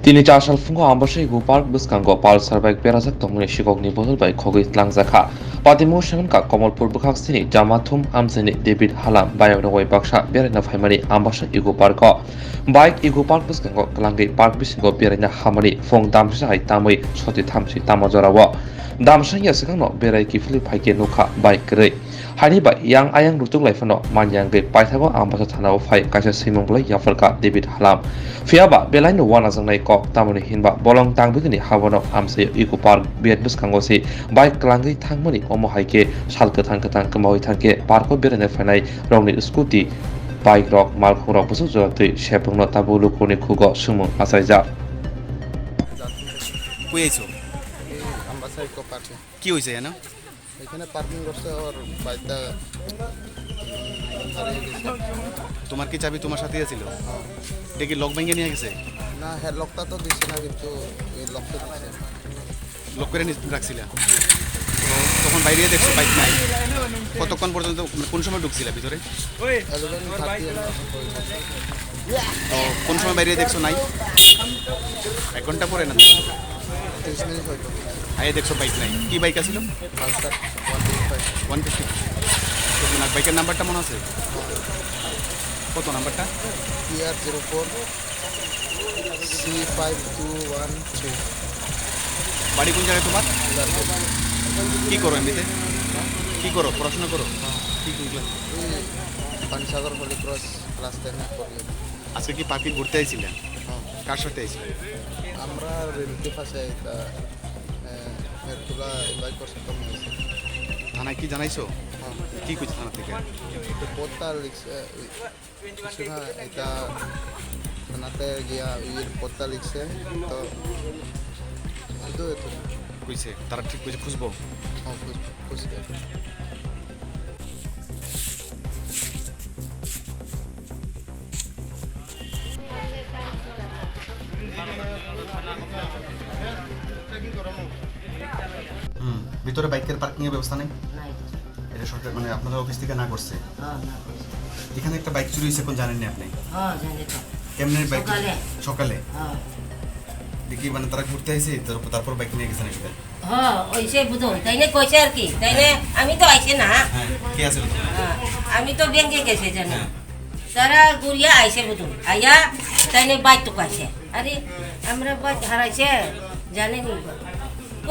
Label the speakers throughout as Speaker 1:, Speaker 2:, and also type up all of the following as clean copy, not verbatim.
Speaker 1: Tini chasal fungo ambashe gu park biskango pal sarbaik berajak tongmuni shikokni bodol bai khogoi tlangjakha patimo shaman ka komolpur bukhak sini jamathum amsini David Halam bayonogoi baksa beraina phaimani ambashe igu parko bike igu park biskango klangai park bisingo beraina hamani fong damsa hai tamoi soti thamsi tamajorawo damsa ya sakangno berai kifli phaike nukha bike rei hani bai yang ayang rutung laifano manyang ge paithago ambasa thanao phai kaisa simongblai yafalka David Halam fiaba belaino wana jangnai ko tamoni hinba bolong tangbigini habono amse iku park biat biskango si bike klangai thangmani omo haike salka thangkatang kamawi thangke parko berene phanai rongni scooty bike rok malkhung rok busu joratui shepungno tabulu koni khugo sumung asaija
Speaker 2: কই আইছো
Speaker 3: Ambassa eco পার্কে
Speaker 2: কি হইছে জানো
Speaker 3: এখানে parking করছে ওর বাইকটা হারিয়ে গেছে।
Speaker 2: তোমার কি চাবি তোমার সাথে ছিল এটা কি লক ভেঙে নিয়ে গেছে
Speaker 3: না হ্যাঁ লকটা তো দিচ্ছে না কিন্তু এই লকটা দিচ্ছে
Speaker 2: লক করে রাখছিলা তো তখন বাইরে দেখছো বাইক নাই কতক্ষণ পর্যন্ত কোন সময় ঢুকছিলা ভিতরে
Speaker 3: 11:30
Speaker 2: তো কোন সময় বাইরে দেখছো নাই 1 ঘন্টা পরে না
Speaker 3: 30 মিনিট হয়তো
Speaker 2: আয়ে দেখছো বাইক নাই কি বাইক আছিল
Speaker 3: পালসার
Speaker 2: 150 তোমার বাইকের নাম্বারটা মনে আছে কত নাম্বারটা
Speaker 3: PR04 C5213
Speaker 2: বাড়ি কোন জায়গায় তোমার কি করো এমনিতে কি করো পড়াশোনা করো কি কোন ক্লাস
Speaker 3: পানসাগর হলি ক্রস ক্লাস 10 পড়ি।
Speaker 2: আজকে কি পার্কে ঘুরতে আইছিলেন কার সাথে আইছিলেন
Speaker 3: আমরা রিলেটিভ আছে এটা হেরতুলা ইনভাইট করছে তো মিলছে
Speaker 2: থানায় কি জানাইছো কি কইছে থানা থেকে
Speaker 3: তো পোতা লিখছে কিছু না এটা থানাতে গিয়া ইয়ের পোতা লিখছে তো শুধু এতো
Speaker 2: কইছে তারা ঠিক কইছে খুঁজবো
Speaker 3: খুঁজতে
Speaker 2: ভিতরে বাইকের পার্কিং এর ব্যবস্থা নেই
Speaker 4: নাই
Speaker 2: এটা সরকার মানে আপনাদের অফিস থেকে না করছে
Speaker 4: হ্যাঁ না
Speaker 2: এখানে একটা বাইক চুরি হয়েছে কোন জানেন না আপনি
Speaker 4: হ্যাঁ জানি তো
Speaker 2: কেমনের বাইক
Speaker 4: সকালে।
Speaker 2: সকালে
Speaker 4: হ্যাঁ
Speaker 2: দেখি মানে তারা ঘুরতে আইছে তারপর বাইক নিয়ে গেছেন এসে
Speaker 4: হ্যাঁ ওইসে বুঝুন তাই না কইছে আর কি তাই না আমি তো আইছে না
Speaker 2: হ্যাঁ কে আছে
Speaker 4: হ্যাঁ, আমি তো ব্যাংকে গেছে জানি
Speaker 2: হ্যাঁ।
Speaker 4: তারা গুড়িয়া আইছে বুঝুন আইয়া তাই না বাইক তো পাইছে আরে আমরা বাইক হারাইছে জানেনি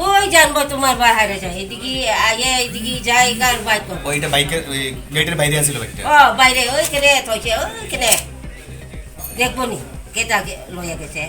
Speaker 4: ওই জানবো তোমার বার হারাইছে এদিকে আইয়া এদিকে যাই কার বাইক করবো
Speaker 2: ওইটা বাইকের ওই গেটের বাইরে আছিল বাইকটা
Speaker 4: ও বাইরে ওইখানে থইছে ওইখানে দেখবো নি কেটা লইয়া গেছে